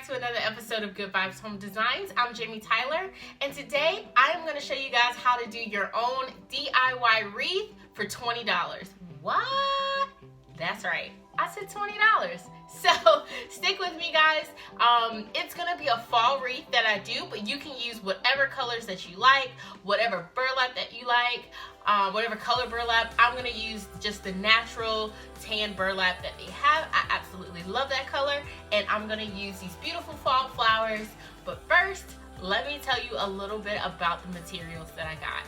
to another episode of Good Vibes Home Designs. I'm Jamie Tyler, and today I am going to show you guys how to do your own DIY wreath for $20. What? That's right, I said $20. So stick with me, guys. It's going to be a fall wreath that I do, but you can use whatever colors that you like, whatever burlap that you like, whatever color burlap. I'm going to use just the natural tan burlap that they have. I absolutely love that color, and I'm going to use these beautiful fall flowers. But first, let me tell you a little bit about the materials that I got.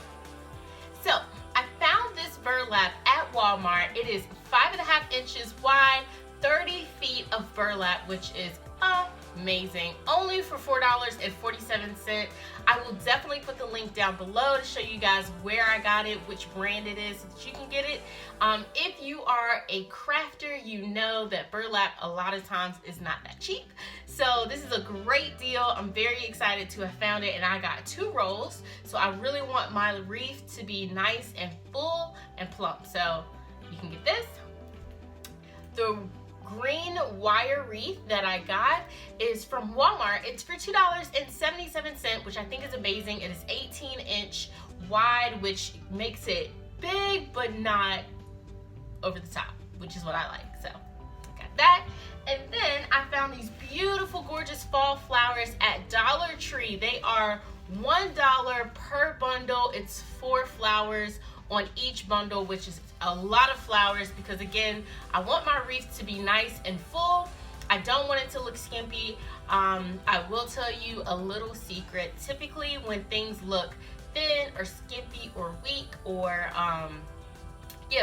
So I found this burlap at Walmart. It is 5.5 inches wide, 30 feet of burlap, which is amazing. Only for $4.47. I will definitely put the link down below to show you guys where I got it, which brand it is, so that you can get it. If you are a crafter, you know that burlap a lot of times is not that cheap. So this is a great deal. I'm very excited to have found it, and I got 2 rolls. So I really want my wreath to be nice and full and plump. So you can get this. The green wire wreath that I got is from Walmart. It's for $2.77, which I think is amazing. It is 18-inch wide, which makes it big but not over the top, which is what I like. So got that. And then I found these beautiful, gorgeous fall flowers at Dollar Tree. They are $1 per bundle. It's 4 flowers on each bundle, which is a lot of flowers because, again, I want my wreath to be nice and full. I don't want it to look skimpy. I will tell you a little secret. Typically when things look thin or skimpy or weak or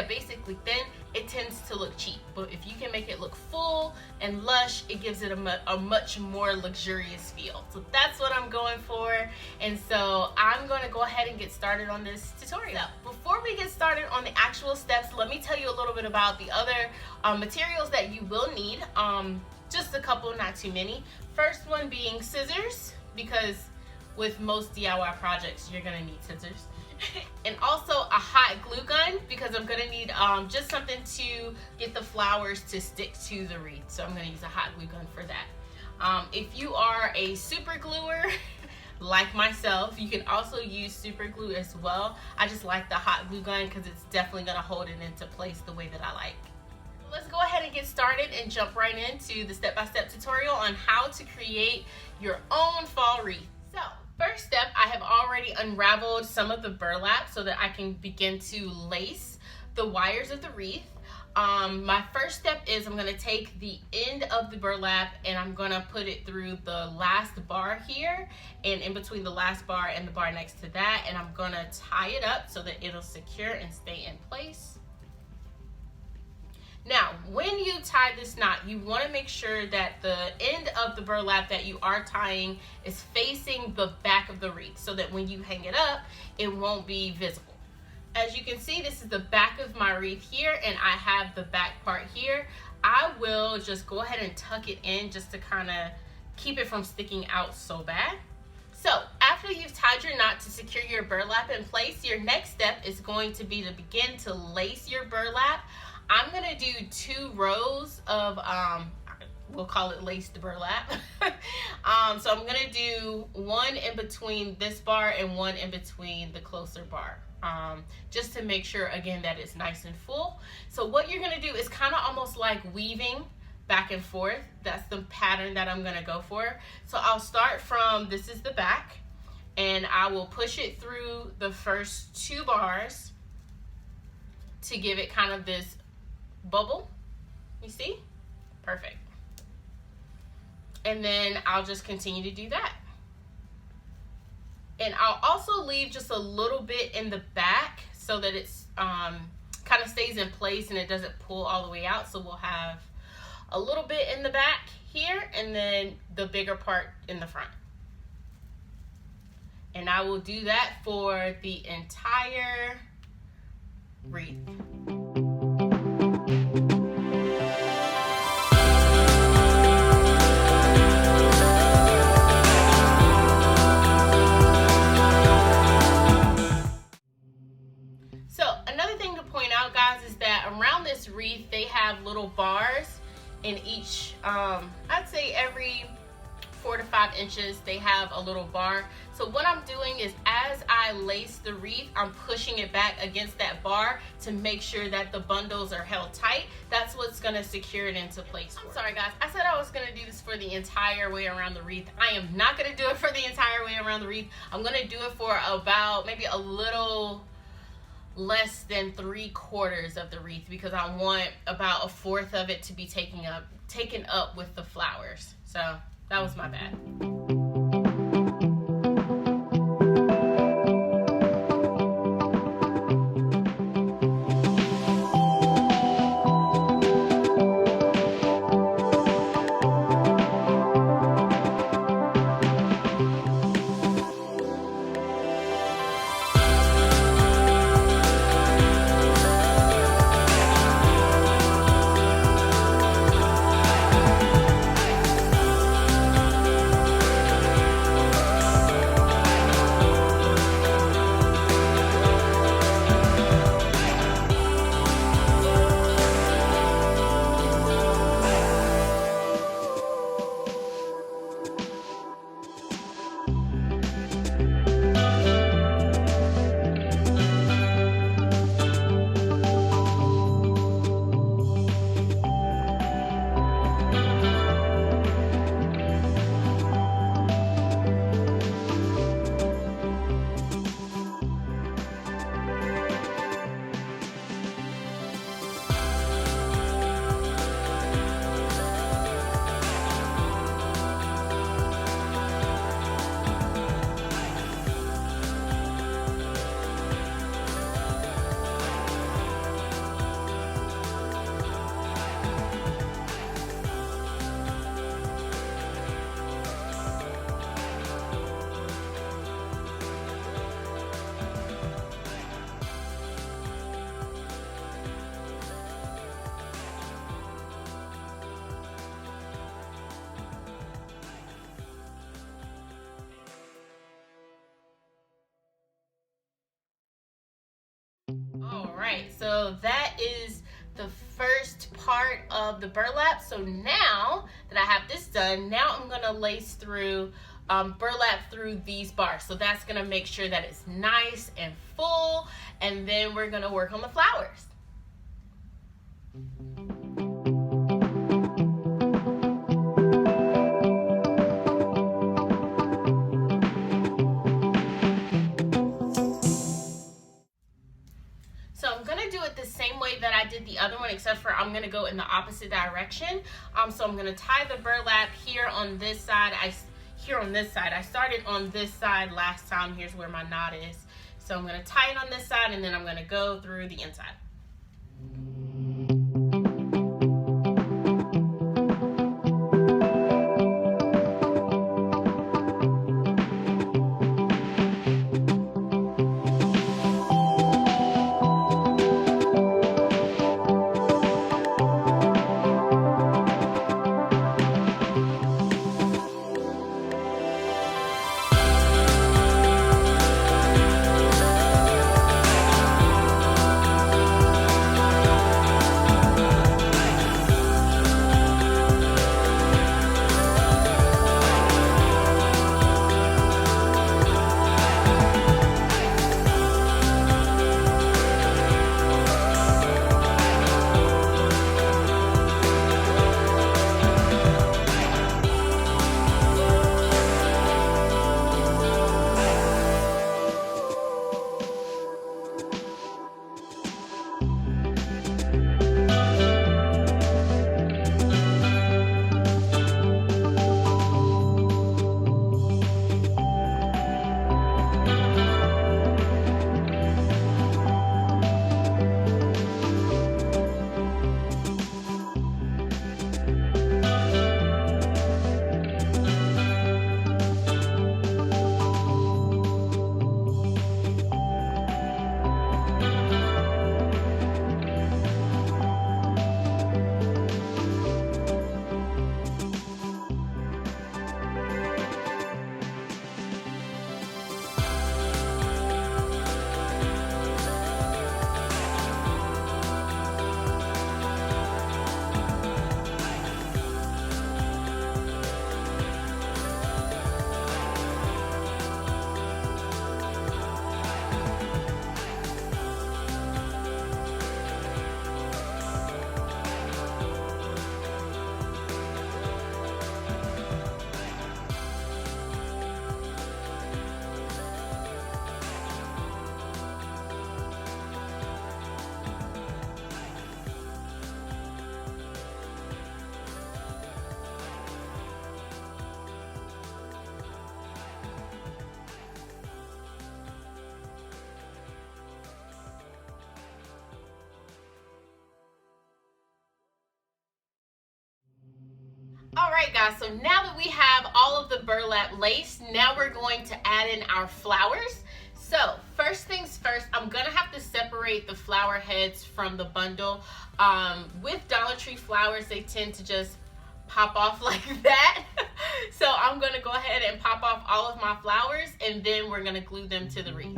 basically thin, it tends to look cheap. But if you can make it look full and lush, it gives it a much more luxurious feel. So that's what I'm going for. And so I'm going to go ahead and get started on this tutorial. So before we get started on the actual steps, let me tell you a little bit about the other materials that you will need. Just a couple, not too many. First one being scissors, because with most DIY projects, you're going to need scissors. And also a hot glue gun, because I'm going to need just something to get the flowers to stick to the wreath. So I'm going to use a hot glue gun for that. If you are a super gluer like myself, you can also use super glue as well. I just like the hot glue gun because it's definitely going to hold it into place the way that I like. Let's go ahead and get started and jump right into the step-by-step tutorial on how to create your own fall wreath. So first step, I have already unraveled some of the burlap so that I can begin to lace the wires of the wreath. My first step is I'm going to take the end of the burlap and I'm going to put it through the last bar here and in between the last bar and the bar next to that, and I'm going to tie it up so that it'll secure and stay in place. Now, when you tie this knot, you want to make sure that the end of the burlap that you are tying is facing the back of the wreath so that when you hang it up, it won't be visible. As you can see, this is the back of my wreath here, and I have the back part here. I will just go ahead and tuck it in just to kind of keep it from sticking out so bad. So after you've tied your knot to secure your burlap in place, your next step is going to be to begin to lace your burlap. I'm gonna do 2 rows of, we'll call it laced burlap. So I'm gonna do 1 in between this bar and 1 in between the closer bar, just to make sure, again, that it's nice and full. So what you're gonna do is kind of almost like weaving back and forth. That's the pattern that I'm gonna go for. So I'll start from, this is the back, and I will push it through the first 2 bars to give it kind of this bubble, you see? Perfect. And then I'll just continue to do that. And I'll also leave just a little bit in the back so that it's kind of stays in place and it doesn't pull all the way out. So we'll have a little bit in the back here and then the bigger part in the front. And I will do that for the entire wreath. Wreath, they have little bars in each, I'd say every 4 to 5 inches, they have a little bar. So what I'm doing is, as I lace the wreath, I'm pushing it back against that bar to make sure that the bundles are held tight. That's what's gonna secure it into place. I'm sorry guys, I said I was gonna do this for the entire way around the wreath. I am not gonna do it for the entire way around the wreath. I'm gonna do it for about maybe a little less than 3/4 of the wreath, because I want about 1/4 of it to be taken up with the flowers. So that was my bad. Alright, so that is the first part of the burlap. So now that I have this done, now I'm going to lace through burlap through these bars. So that's going to make sure that it's nice and full, and then we're going to work on the flowers. So I'm going to do it the same way that I did the other one, except for I'm going to go in the opposite direction. So I'm going to tie the burlap here on this side. I started on this side last time. Here's where my knot is. So I'm going to tie it on this side, and then I'm going to go through the inside. All right, guys, so now that we have all of the burlap lace, now we're going to add in our flowers. So first things first, I'm gonna have to separate the flower heads from the bundle. With Dollar Tree flowers, they tend to just pop off like that. So I'm gonna go ahead and pop off all of my flowers, and then we're gonna glue them to the wreath.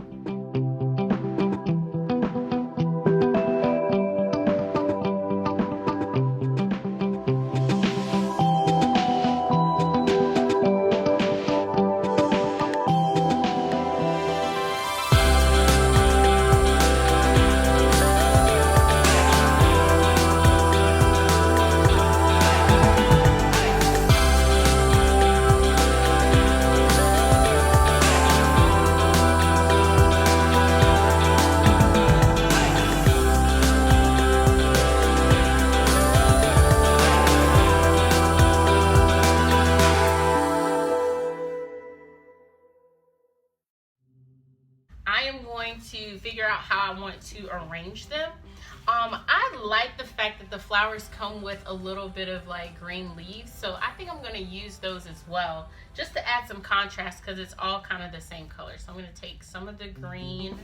I am going to figure out how I want to arrange them. I like the fact that the flowers come with a little bit of like green leaves, so I think I'm going to use those as well, just to add some contrast because it's all kind of the same color. So I'm going to take some of the green.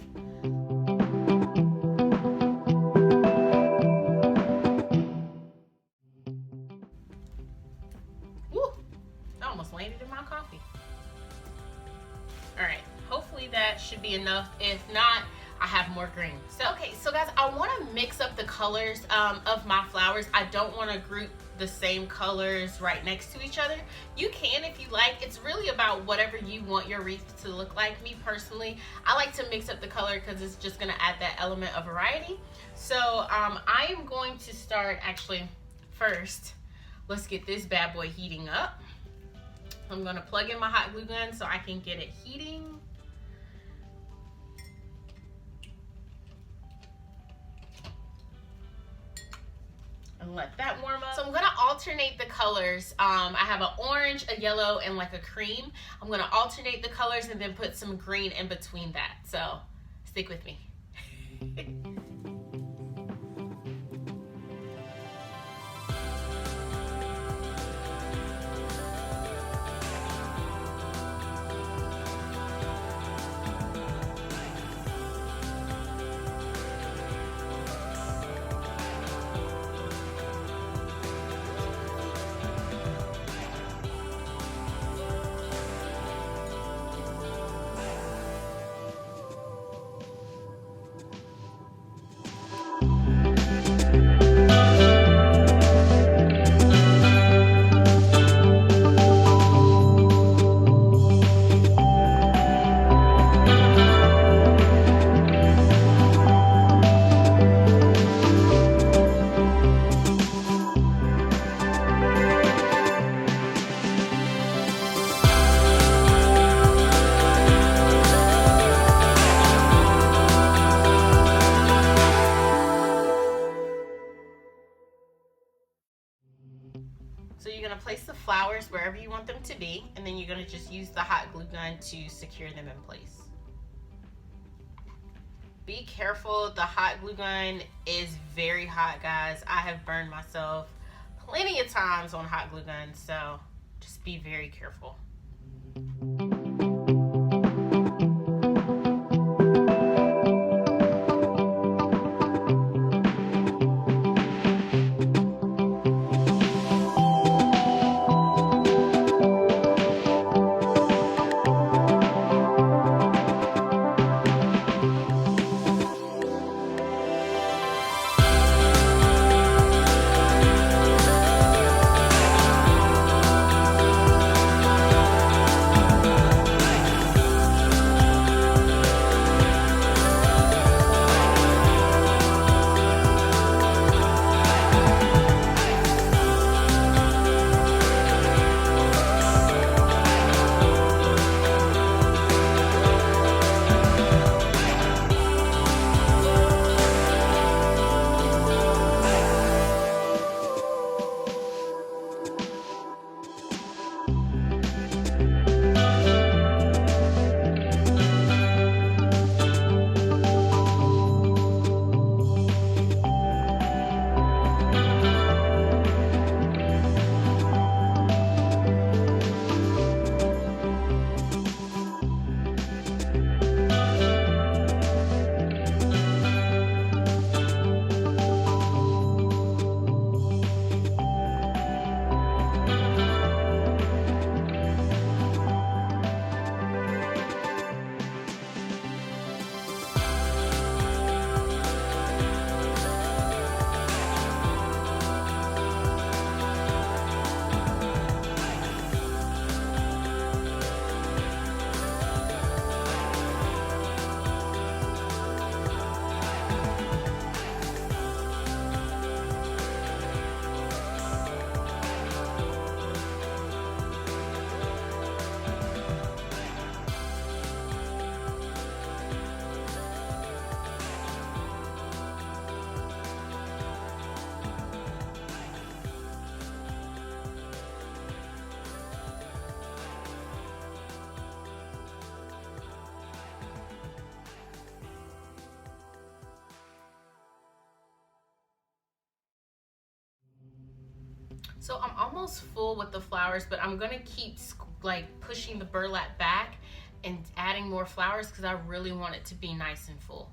Woo! I almost landed in my coffee. All right. Hopefully that should be enough. If not, I have more green. So, okay, so guys, I want to mix up the colors of my flowers. I don't want to group the same colors right next to each other. You can if you like. It's really about whatever you want your wreath to look like. Me personally, I like to mix up the color because it's just going to add that element of variety. So I am going to start, actually, first, let's get this bad boy heating up. I'm going to plug in my hot glue gun so I can get it heating. And let that warm up. So I'm gonna alternate the colors. I have an orange, a yellow, and like a cream. I'm gonna alternate the colors and then put some green in between that. So stick with me. So you're gonna place the flowers wherever you want them to be, and then you're gonna just use the hot glue gun to secure them in place. Be careful, the hot glue gun is very hot, guys. I have burned myself plenty of times on hot glue guns, so just be very careful. So I'm almost full with the flowers, but I'm gonna keep like pushing the burlap back and adding more flowers because I really want it to be nice and full.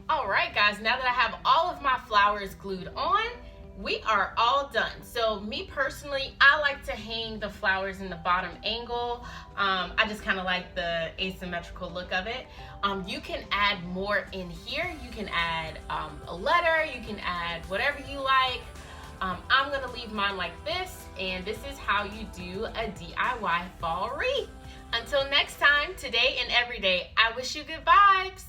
All right, guys, now that I have all of my flowers glued on, we are all done. So me personally, I like to hang the flowers in the bottom angle. I just kind of like the asymmetrical look of it. You can add more in here. You can add a letter, you can add whatever you like. I'm gonna leave mine like this, and this is how you do a DIY fall wreath. Until next time, today and every day, I wish you good vibes.